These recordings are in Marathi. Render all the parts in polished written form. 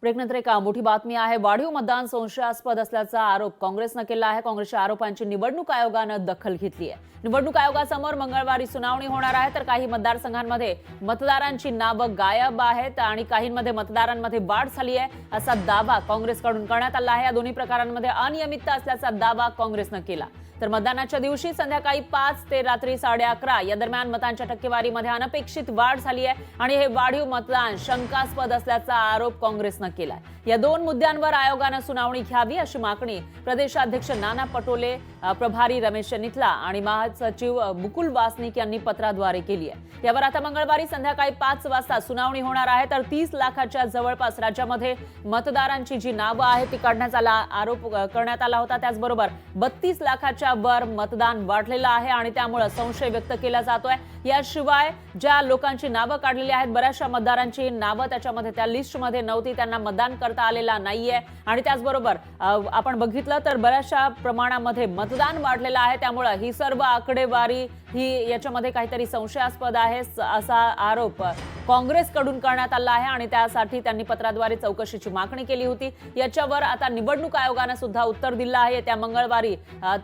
ब्रेकनंतर एक मोठी बातमी आहे। वाढीव मतदान संशयास्पद असल्याचा आरोप काँग्रेसनं केला आहे। काँग्रेसच्या आरोपांची निवडणूक आयोगानं दखल घेतली आहे। निवडणूक आयोगासमोर मंगळवारी सुनावणी होणार आहे, तर काही मतदारसंघांमध्ये मतदारांची नावं गायब आहेत आणि काहींमध्ये मतदारांमध्ये वाढ झाली आहे असा दावा काँग्रेसकडून करण्यात आला आहे। या दोन्ही प्रकारांमध्ये अनियमितता असल्याचा दावा काँग्रेसनं केला। तर मतदानाच्या दिवशी संध्याकाळी 5 ते रात्री 11:30 या दरम्यान मतांच्या टक्केवारीमध्ये अनपेक्षित वाढ झाली आहे आणि हे वाढीव मतदान शंकास्पद असल्याचा आरोप काँग्रेसनं केलाय। या दोन मुद्द्यांवर आयोगानं सुनावणी घ्यावी अशी मागणी प्रदेशाध्यक्ष नाना पटोले, प्रभारी रमेश निथला आणि महासचिव मुकुल वासनिक यांनी पत्राद्वारे केली आहे। यावर आता मंगळवारी संध्याकाळी 5 वाजता सुनावणी होणार आहे। तर 30 लाखाच्या जवळपास राज्यामध्ये मतदारांची जी नावं आहेत ती काढण्याचा आरोप करण्यात आला होता। त्याचबरोबर 32 लाखाच्या वर मतदान वाढलेलं आहे आणि त्यामुळे संशय व्यक्त केला जातोय। याशिवाय ज्या लोकांची नावं काढलेली आहेत, बऱ्याचशा मतदारांची नावं त्याच्यामध्ये त्या लिस्टमध्ये नव्हती, त्यांना मतदान करता आलेला नाहीये आणि त्याचबरोबर आपण बघितलं तर बऱ्याचशा प्रमाणामध्ये मतदान वाढलेलं आहे। त्यामुळे ही सर्व आकडेवारी ही याच्यामध्ये काहीतरी संशयास्पद आहे असा आरोप काँग्रेसकडून करण्यात आला आहे आणि त्यासाठी त्यांनी पत्राद्वारे चौकशीची मागणी केली होती। याच्यावर आता निवडणूक आयोगाने सुद्धा उत्तर दिलं आहे। त्या मंगळवारी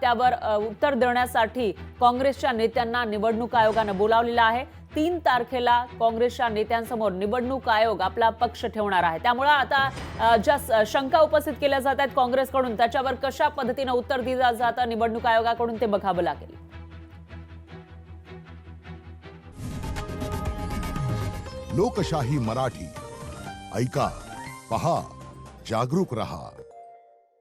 त्यावर उत्तर देण्यासाठी काँग्रेसच्या नेत्यांना निवडणूक आयोगाने बोलावलेलं आहे। 3 तारखेला काँग्रेसच्या नेत्यांसमोर निवडणूक आयोग आपला पक्ष ठेवणार आहे। त्यामुळे आता ज्या शंका उपस्थित केल्या जात आहेत काँग्रेसकडून, त्याच्यावर कशा पद्धतीने उत्तर दिलं जातं निवडणूक आयोगाकडून ते बघावं लागेल। लोकशाही मराठी ऐका, पहा, जागरूक रहा।